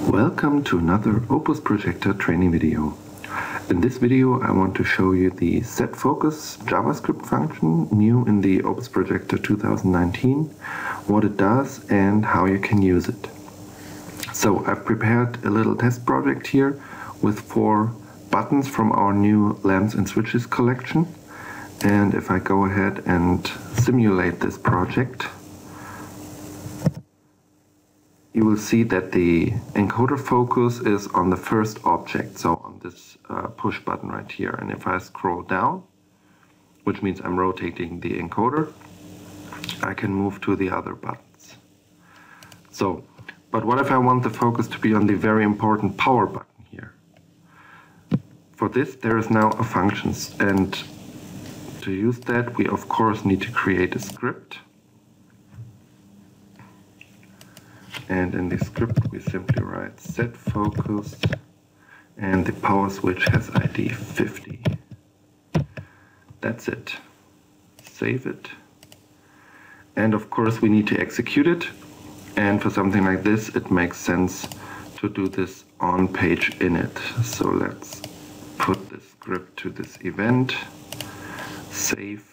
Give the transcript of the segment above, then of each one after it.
Welcome to another OPUS Projektor training video. In this video I want to show you the setFocus JavaScript function new in the OPUS Projektor 2019, what it does and how you can use it. So I've prepared a little test project here with 4 buttons from our new lamps and switches collection, and if I go ahead and simulate this project, you will see that the encoder focus is on the first object, so on this push button right here. And if I scroll down, which means I'm rotating the encoder, I can move to the other buttons. So, but what if I want the focus to be on the very important power button here? For this there is now a functions, and to use that we of course need to create a script. And in the script we simply write setFocus and the power switch has ID 50. That's it. Save it. And of course we need to execute it. And for something like this it makes sense to do this on page init. So let's put the script to this event, save.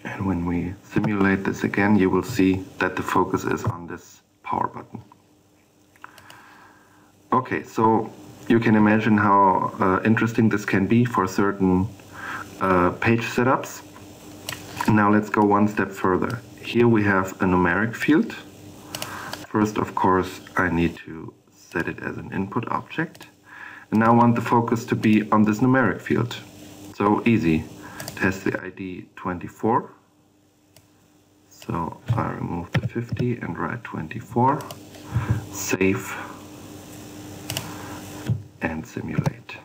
And when we simulate this again, you will see that the focus is on this power button. Okay, so you can imagine how interesting this can be for certain page setups. Now let's go one step further. Here we have a numeric field. First, of course, I need to set it as an input object. And now I want the focus to be on this numeric field. So easy. It has the ID 24. So I remove the 50 and write 24, save, and simulate.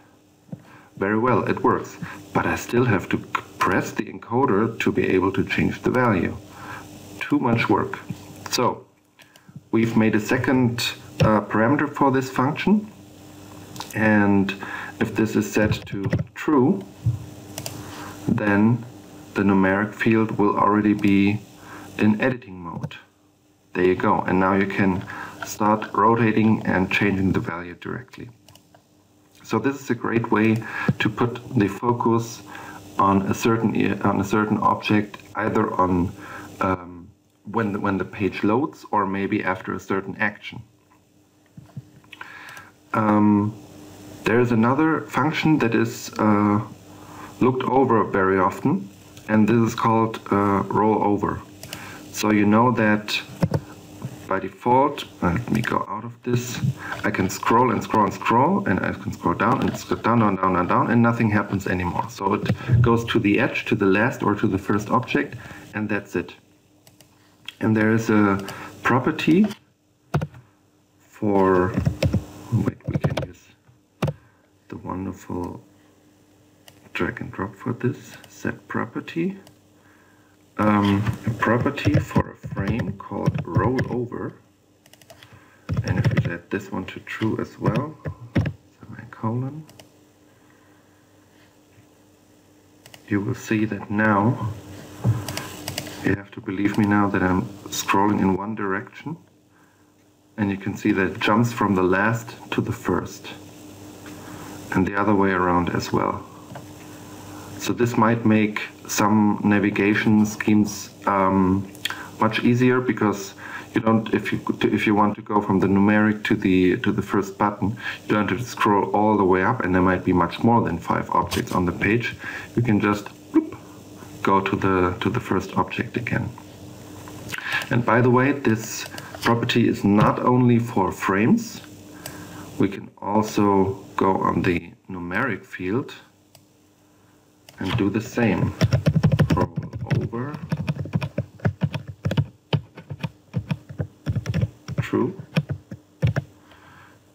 Very well, it works, but I still have to press the encoder to be able to change the value. Too much work. So we've made a second parameter for this function, and if this is set to true, then the numeric field will already be in editing mode. There you go, and now you can start rotating and changing the value directly. So this is a great way to put the focus on a certain object, either on when the page loads or maybe after a certain action. There is another function that is looked over very often, and this is called Rollover. So you know that by default, let me go out of this, I can scroll and scroll and scroll, and I can scroll down and scroll down, down, down, and down, and nothing happens anymore. So it goes to the edge, to the last or to the first object, and that's it. And there is a property for, wait, we can use the wonderful drag and drop for this, set property. A property for a frame called Rollover, and if we set this one to true as well, semicolon, you will see that now, you have to believe me now that I'm scrolling in one direction, and you can see that it jumps from the last to the first, and the other way around as well. So this might make some navigation schemes much easier, because you don't, if you want to go from the numeric to the first button, you don't have to scroll all the way up, and there might be much more than 5 objects on the page. You can just bloop, go to the first object again. And by the way, this property is not only for frames. We can also go on the numeric field and do the same. Roll over, true,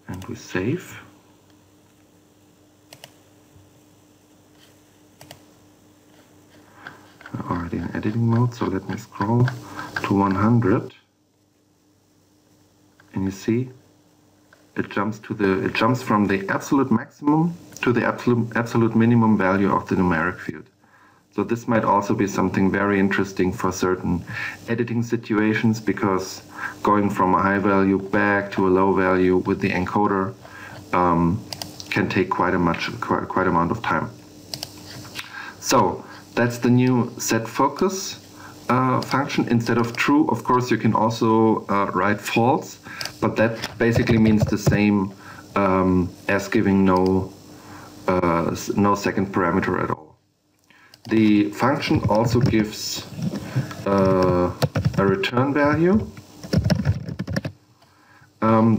and we save. We're already in editing mode, so let me scroll to 100, and you see it jumps from the absolute maximum to the absolute minimum value of the numeric field. So this might also be something very interesting for certain editing situations, because going from a high value back to a low value with the encoder can take quite amount of time. So that's the new setFocus function. Instead of true, of course, you can also write false, but that basically means the same as giving no second parameter at all. The function also gives a return value.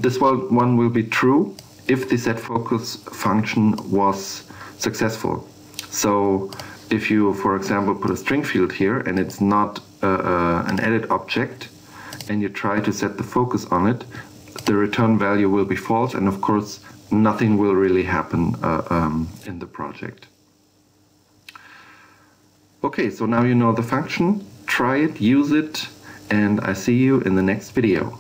This one will be true if the setFocus function was successful. So if you, for example, put a string field here and it's not an edit object, and you try to set the focus on it, the return value will be false, and of course nothing will really happen in the project. Okay, so now you know the function. Try it, use it, and I see you in the next video.